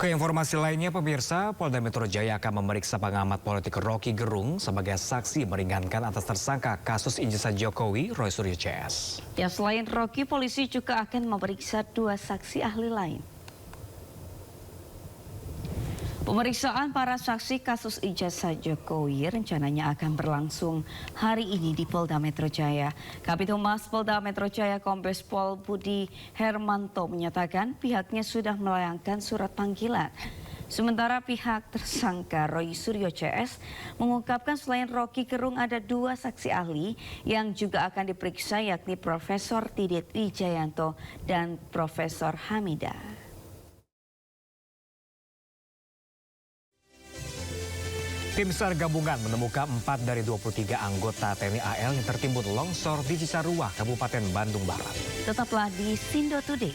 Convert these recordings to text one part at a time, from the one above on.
Ke informasi lainnya, pemirsa, Polda Metro Jaya akan memeriksa pengamat politik Rocky Gerung sebagai saksi meringankan atas tersangka kasus ijazah Jokowi, Roy Suryo CS. Ya, selain Rocky, polisi juga akan memeriksa 2 saksi ahli lain. Pemeriksaan para saksi kasus ijazah Jokowi rencananya akan berlangsung hari ini di Polda Metro Jaya. Kabid Humas Polda Metro Jaya Kombes Pol Budi Hermanto menyatakan pihaknya sudah melayangkan surat panggilan. Sementara pihak tersangka Roy Suryo CS mengungkapkan selain Rocky Gerung ada 2 saksi ahli yang juga akan diperiksa, yakni Profesor Didit Wijayanto dan Profesor Hamidah. Tim SAR gabungan menemukan 4 dari 23 anggota TNI AL yang tertimbun longsor di Cisarua, Kabupaten Bandung Barat. Tetaplah di Sindo Today.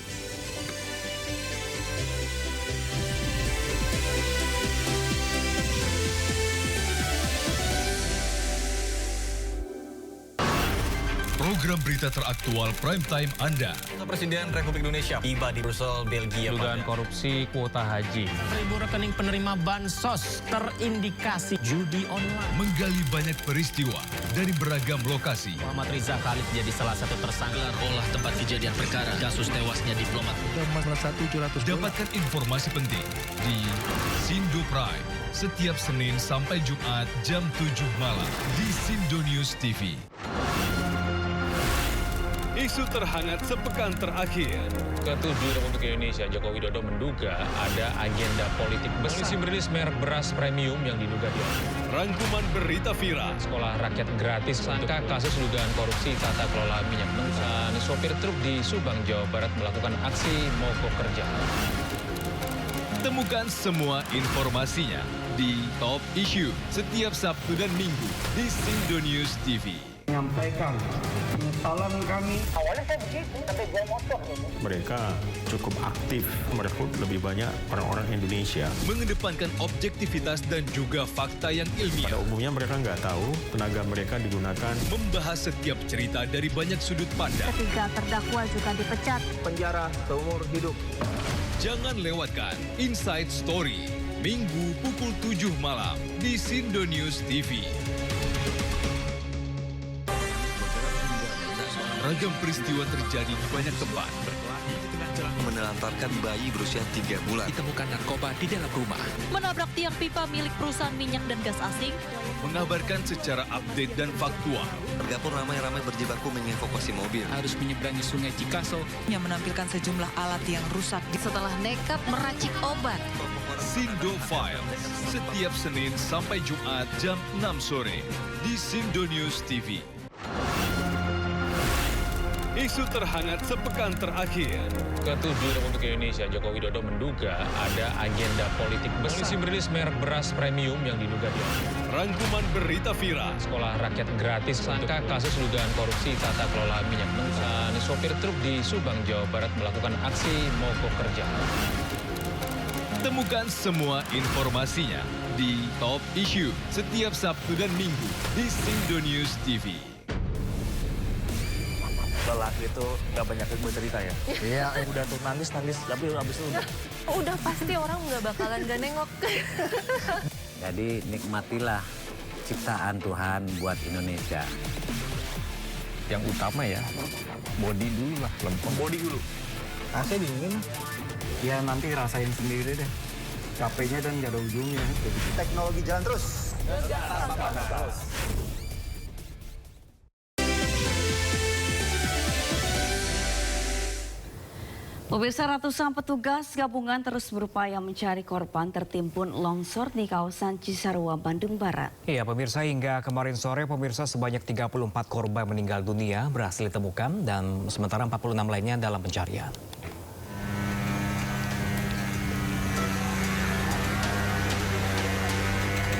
Program berita teraktual prime time Anda. Presiden Republik Indonesia tiba di Brussel, Belgia. Dugaan korupsi kuota haji. 1.000 rekening penerima bansos terindikasi judi online. Menggali banyak peristiwa dari beragam lokasi. Muhammad Riza Khalid jadi salah satu tersangka. Olah tempat kejadian perkara kasus tewasnya diplomat. Dapatkan informasi penting di Sindo Prime setiap Senin sampai Jumat jam 7 malam di Sindo News TV. Isu terhangat sepekan terakhir. Ke-7 Republik Indonesia, Joko Widodo menduga ada agenda politik besar. Polisi merilis merek beras premium yang diduga Rangkuman berita viral. Sekolah rakyat gratis untuk kasus dugaan korupsi tata kelola minyak mentah. Sopir truk di Subang, Jawa Barat melakukan aksi mogok kerja. Temukan semua informasinya di Top Issue setiap Sabtu dan Minggu di Sindo News TV. Menyampaikan penyesalan kami. Awalnya saya begitu, sampai jual motor gitu. Mereka cukup aktif merekrut lebih banyak orang-orang Indonesia. Mengedepankan objektivitas dan juga fakta yang ilmiah. Pada umumnya mereka nggak tahu tenaga mereka digunakan. Membahas setiap cerita dari banyak sudut pandang. Ketiga terdakwa juga dipecat. Penjara seumur hidup. Jangan lewatkan Inside Story, Minggu pukul 7 malam di Sindo News TV. Ragam peristiwa terjadi di banyak tempat. Menelantarkan bayi berusia 3 bulan. Ditemukan narkoba di dalam rumah. Menabrak tiang pipa milik perusahaan minyak dan gas asing. Mengabarkan secara update dan faktual. Warga pun ramai-ramai berjibaku mengevakuasi mobil. Harus menyeberangi sungai Cikaso. Yang menampilkan sejumlah alat yang rusak setelah nekat meracik obat. Sindo Files, setiap Senin sampai Jumat jam 6 sore di Sindo News TV. Isu terhangat sepekan terakhir. Ke-7 Republik Indonesia, Joko Widodo menduga ada agenda politik besar. Polisi merilis merek beras premium yang diduga Rangkuman berita viral. Sekolah rakyat gratis untuk kasus dugaan korupsi tata kelola minyak mentah. Sopir truk di Subang, Jawa Barat melakukan aksi mogok kerja. Temukan semua informasinya di Top Issue setiap Sabtu dan Minggu di Sindo News TV. Lelaki itu gak banyak yang bercerita ya? Iya, Udah tuh nangis, tapi abis itu Udah pasti orang nggak bakalan gak nengok. Jadi nikmatilah ciptaan Tuhan buat Indonesia. Yang utama ya, body dulu lah, lempeng. body dulu. AC dingin. Ya nanti rasain sendiri deh. Capeknya dan gak ada ujungnya. Teknologi jalan terus. Pemirsa, ratusan petugas gabungan terus berupaya mencari korban tertimbun longsor di kawasan Cisarua, Bandung Barat. Iya pemirsa, hingga kemarin sore pemirsa sebanyak 34 korban meninggal dunia berhasil ditemukan dan sementara 46 lainnya dalam pencarian.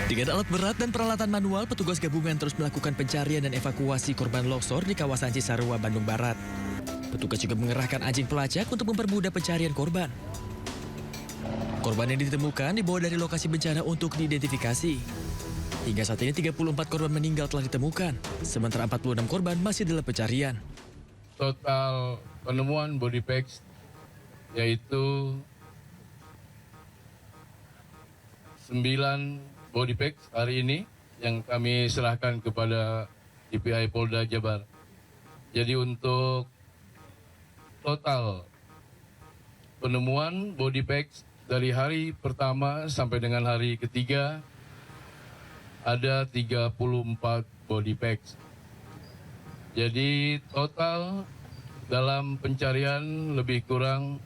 Dengan alat berat dan peralatan manual, petugas gabungan terus melakukan pencarian dan evakuasi korban longsor di kawasan Cisarua, Bandung Barat. Petugas juga mengerahkan anjing pelacak untuk mempermudah pencarian korban. Korban yang ditemukan dibawa dari lokasi bencana untuk diidentifikasi. Hingga saat ini 34 korban meninggal telah ditemukan, sementara 46 korban masih dalam pencarian. Total penemuan body bags yaitu 9 body packs hari ini yang kami serahkan kepada DPI Polda Jabar. Jadi untuk total penemuan body packs dari hari pertama sampai dengan hari ketiga ada 34 body packs. Jadi total dalam pencarian lebih kurang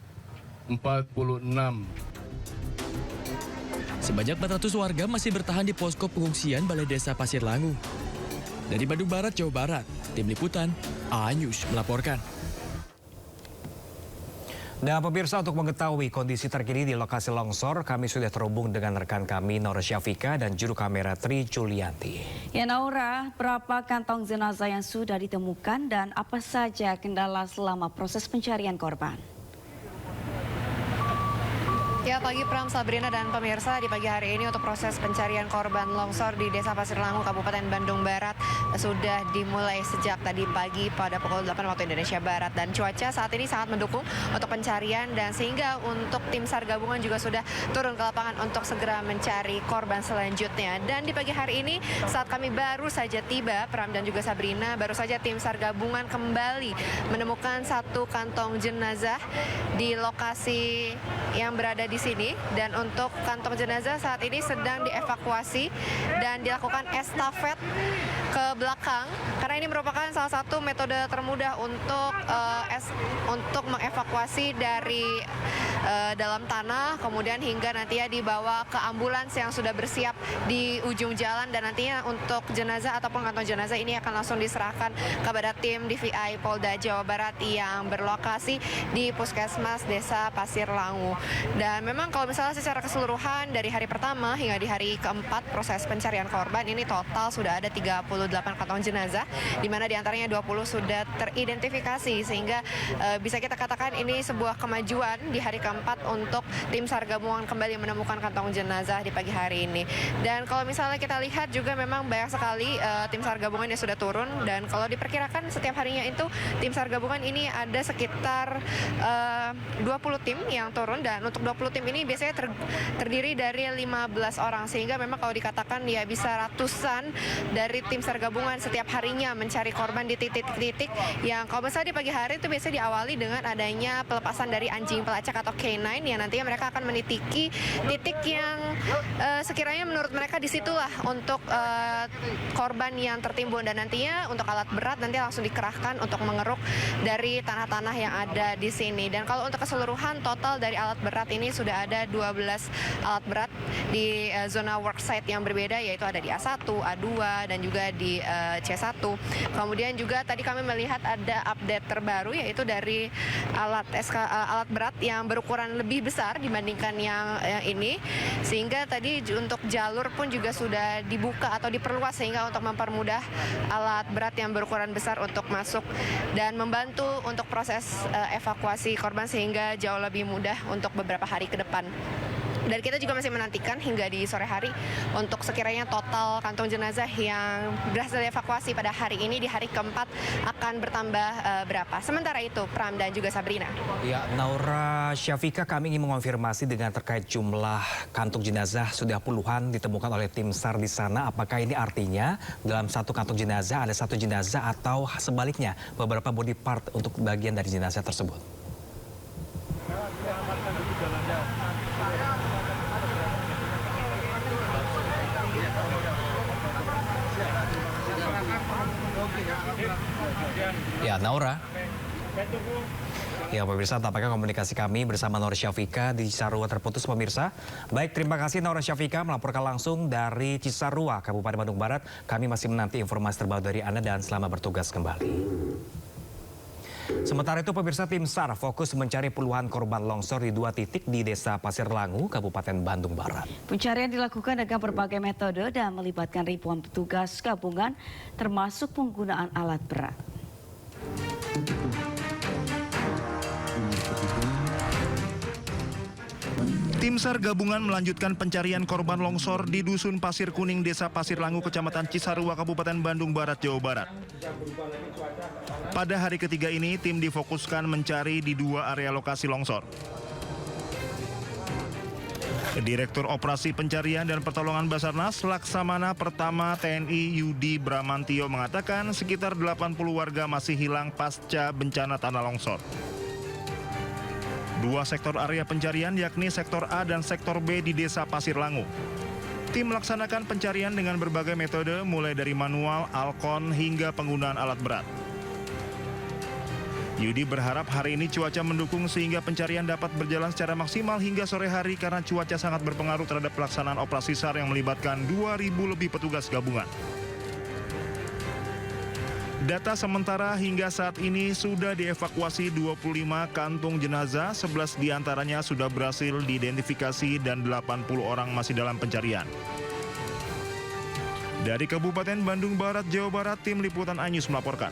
46. Sebanyak 400 warga masih bertahan di posko pengungsian Balai Desa Pasir Langu. Dari Bandung Barat, Jawa Barat, Tim Liputan, A-News melaporkan. Dan pemirsa, untuk mengetahui kondisi terkini di lokasi longsor, kami sudah terhubung dengan rekan kami Naura Syafika dan juru kamera Tri Julianti. Ya Naura, berapa kantong jenazah yang sudah ditemukan dan apa saja kendala selama proses pencarian korban? Ya, pagi Pram, Sabrina dan pemirsa, di pagi hari ini untuk proses pencarian korban longsor di Desa Pasir Langu, Kabupaten Bandung Barat sudah dimulai sejak tadi pagi pada pukul 8 waktu Indonesia Barat. Dan cuaca saat ini sangat mendukung untuk pencarian dan sehingga untuk tim SAR gabungan juga sudah turun ke lapangan untuk segera mencari korban selanjutnya. Dan di pagi hari ini saat kami baru saja tiba, Pram dan juga Sabrina, baru saja tim SAR gabungan kembali menemukan satu kantong jenazah di lokasi yang berada di sini, dan untuk kantong jenazah saat ini sedang dievakuasi dan dilakukan estafet ke belakang karena ini merupakan salah satu metode termudah untuk mengevakuasi dari dalam tanah kemudian hingga nantinya dibawa ke ambulans yang sudah bersiap di ujung jalan, dan nantinya untuk jenazah ataupun kantong jenazah ini akan langsung diserahkan kepada tim DPI Polda Jawa Barat yang berlokasi di Puskesmas Desa Pasir Langu. Dan memang kalau misalnya secara keseluruhan dari hari pertama hingga di hari keempat proses pencarian korban ini total sudah ada 38 kantong jenazah, di mana diantaranya 20 sudah teridentifikasi, sehingga bisa kita katakan ini sebuah kemajuan di hari keempat untuk tim SAR gabungan kembali menemukan kantong jenazah di pagi hari ini. Dan kalau misalnya kita lihat juga memang banyak sekali tim SAR gabungan yang sudah turun, dan kalau diperkirakan setiap harinya itu tim SAR gabungan ini ada sekitar 20 tim yang turun, dan untuk 20 tim ini biasanya terdiri dari 15 orang, sehingga memang kalau dikatakan ya bisa ratusan dari tim SAR gabungan setiap harinya mencari korban di titik-titik yang kalau misalnya di pagi hari itu biasanya diawali dengan adanya pelepasan dari anjing pelacak atau K9 yang nantinya mereka akan menitiki titik yang sekiranya menurut mereka disitulah untuk korban yang tertimbun, dan nantinya untuk alat berat nanti langsung dikerahkan untuk mengeruk dari tanah-tanah yang ada di sini. Dan kalau untuk keseluruhan total dari alat berat ini sudah ada 12 alat berat di zona worksite yang berbeda, yaitu ada di A1, A2 dan juga di C1. Kemudian juga tadi kami melihat ada update terbaru yaitu dari alat berat yang berukuran lebih besar dibandingkan yang ini, sehingga tadi untuk jalur pun juga sudah dibuka atau diperluas sehingga untuk mempermudah alat berat yang berukuran besar untuk masuk dan membantu untuk proses evakuasi korban sehingga jauh lebih mudah untuk beberapa hari ke depan. Dan kita juga masih menantikan hingga di sore hari untuk sekiranya total kantong jenazah yang berhasil dievakuasi pada hari ini di hari keempat akan bertambah berapa. Sementara itu, Pram dan juga Sabrina. Ya, Naura Syafika, kami ingin mengonfirmasi dengan terkait jumlah kantung jenazah sudah puluhan ditemukan oleh tim SAR di sana. Apakah ini artinya dalam satu kantung jenazah ada satu jenazah atau sebaliknya beberapa body part untuk bagian dari jenazah tersebut? Ya, Naura. Ya, pemirsa, tampaknya komunikasi kami bersama Naura Syafika di Cisarua terputus, pemirsa. Baik, terima kasih Naura Syafika melaporkan langsung dari Cisarua, Kabupaten Bandung Barat. Kami masih menanti informasi terbaru dari Anda dan selamat bertugas kembali. Sementara itu, pemirsa, tim SAR fokus mencari puluhan korban longsor di 2 titik di Desa Pasir Langu, Kabupaten Bandung Barat. Pencarian dilakukan dengan berbagai metode dan melibatkan ribuan petugas gabungan, termasuk penggunaan alat berat. Tim SAR gabungan melanjutkan pencarian korban longsor di Dusun Pasir Kuning, Desa Pasir Langu, Kecamatan Cisarua, Kabupaten Bandung Barat, Jawa Barat. Pada hari ketiga ini, tim difokuskan mencari di 2 area lokasi longsor. Direktur Operasi Pencarian dan Pertolongan Basarnas Laksamana Pertama TNI Yudi Bramantio mengatakan sekitar 80 warga masih hilang pasca bencana tanah longsor. Dua sektor area pencarian yakni sektor A dan sektor B di Desa Pasir Langu. Tim melaksanakan pencarian dengan berbagai metode mulai dari manual, alkon hingga penggunaan alat berat. Yudi berharap hari ini cuaca mendukung sehingga pencarian dapat berjalan secara maksimal hingga sore hari karena cuaca sangat berpengaruh terhadap pelaksanaan operasi SAR yang melibatkan 2.000 lebih petugas gabungan. Data sementara hingga saat ini sudah dievakuasi 25 kantung jenazah, 11 diantaranya sudah berhasil diidentifikasi dan 80 orang masih dalam pencarian. Dari Kabupaten Bandung Barat, Jawa Barat, Tim Liputan iNews melaporkan.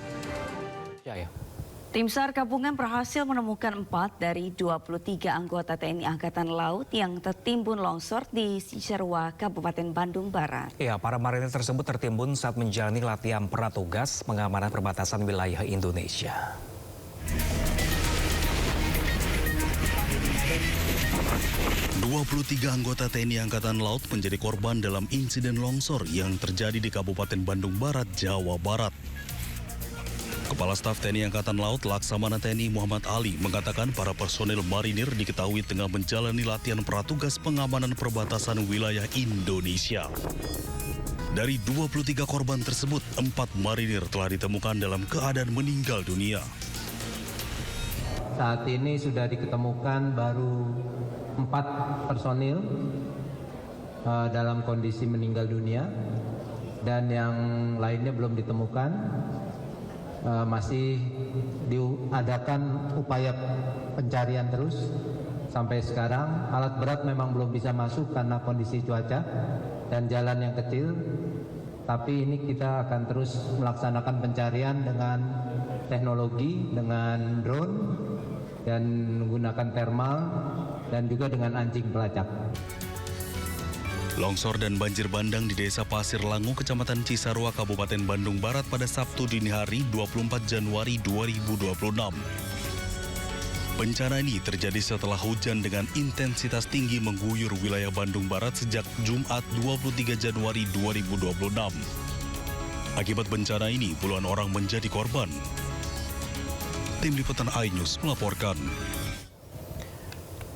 Tim SAR gabungan berhasil menemukan 4 dari 23 anggota TNI Angkatan Laut yang tertimbun longsor di Cisarua, Kabupaten Bandung Barat. Ya, para marinir tersebut tertimbun saat menjalani latihan pratugas pengamanan perbatasan wilayah Indonesia. Tiga anggota TNI Angkatan Laut menjadi korban dalam insiden longsor yang terjadi di Kabupaten Bandung Barat, Jawa Barat. Kepala Staf TNI Angkatan Laut Laksamana TNI Muhammad Ali mengatakan para personel marinir diketahui tengah menjalani latihan pratugas pengamanan perbatasan wilayah Indonesia. Dari 23 korban tersebut, 4 marinir telah ditemukan dalam keadaan meninggal dunia. Saat ini sudah diketemukan baru 4 personil dalam kondisi meninggal dunia dan yang lainnya belum ditemukan. Masih diadakan upaya pencarian terus sampai sekarang. Alat berat memang belum bisa masuk karena kondisi cuaca dan jalan yang kecil, tapi ini kita akan terus melaksanakan pencarian dengan teknologi, dengan drone dan menggunakan thermal dan juga dengan anjing pelacak. Longsor dan banjir bandang di Desa Pasir Langu, Kecamatan Cisarua, Kabupaten Bandung Barat pada Sabtu dini hari 24 Januari 2026. Bencana ini terjadi setelah hujan dengan intensitas tinggi mengguyur wilayah Bandung Barat sejak Jumat 23 Januari 2026. Akibat bencana ini, puluhan orang menjadi korban. Tim Liputan iNews melaporkan.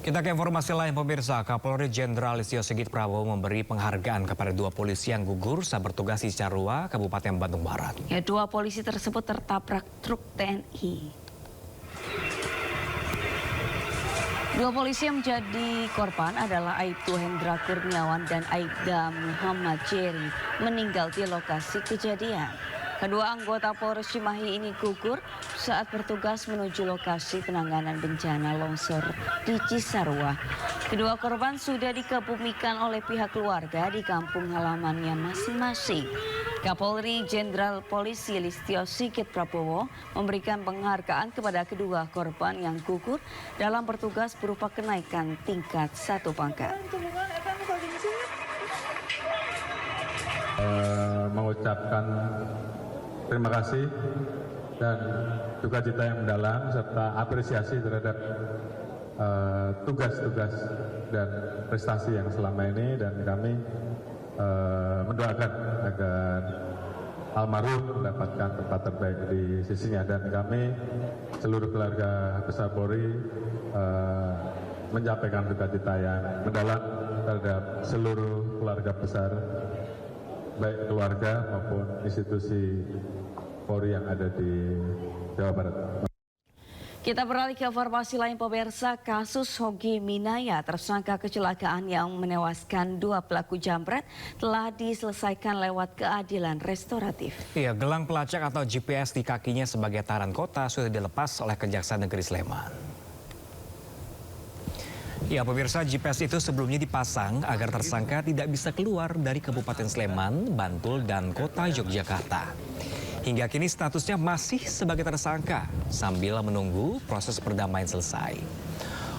Kita ke informasi lain, pemirsa. Kapolri Jenderal Listio Sigit Prabowo memberi penghargaan kepada 2 polisi yang gugur saat bertugas di Cisarua, Kabupaten Bandung Barat. Ya, 2 polisi tersebut tertabrak truk TNI. 2 polisi yang menjadi korban adalah Aibtu Hendra Kurniawan dan Aibda Muhammad Jerry meninggal di lokasi kejadian. Kedua anggota Polres Cimahi ini gugur saat bertugas menuju lokasi penanganan bencana longsor di Cisarua. Kedua korban sudah dikebumikan oleh pihak keluarga di kampung halamannya masing-masing. Kapolri Jenderal Polisi Listio Sigit Prabowo memberikan penghargaan kepada kedua korban yang gugur dalam bertugas berupa kenaikan tingkat 1 pangkat. Mengucapkan terima kasih dan duka cita yang mendalam serta apresiasi terhadap tugas-tugas dan prestasi yang selama ini, dan kami mendoakan agar almarhum mendapatkan tempat terbaik di sisinya, dan kami seluruh keluarga besar Polri menyampaikan duka cita yang mendalam terhadap seluruh keluarga besar, baik keluarga maupun institusi Polri yang ada di Jawa Barat. Kita beralih ke informasi lain, pemirsa. Kasus Hogi Minaya, tersangka kecelakaan yang menewaskan 2 pelaku jambret, telah diselesaikan lewat keadilan restoratif. Iya, gelang pelacak atau GPS di kakinya sebagai tahanan kota sudah dilepas oleh Kejaksaan Negeri Sleman. Ya, pemirsa, GPS itu sebelumnya dipasang agar tersangka tidak bisa keluar dari Kabupaten Sleman, Bantul, dan Kota Yogyakarta. Hingga kini statusnya masih sebagai tersangka sambil menunggu proses perdamaian selesai.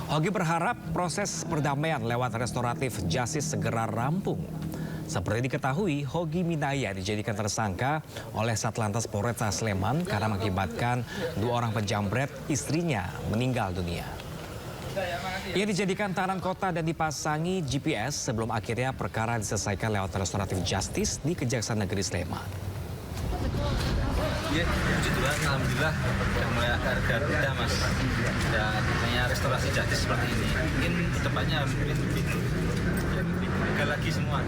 Hogi berharap proses perdamaian lewat restoratif justice segera rampung. Seperti diketahui, Hogi Minaya dijadikan tersangka oleh Satlantas Polresta Sleman karena mengakibatkan 2 orang penjambret istrinya meninggal dunia. Ia dijadikan tahanan kota dan dipasangi GPS sebelum akhirnya perkara diselesaikan lewat restoratif justice di Kejaksaan Negeri Sleman. Ya, puji Tuhan, alhamdulillah sudah mulai harga reda, Mas. Dan namanya restorasi justice seperti ini, mungkin kedepannya lebih lega lagi semua.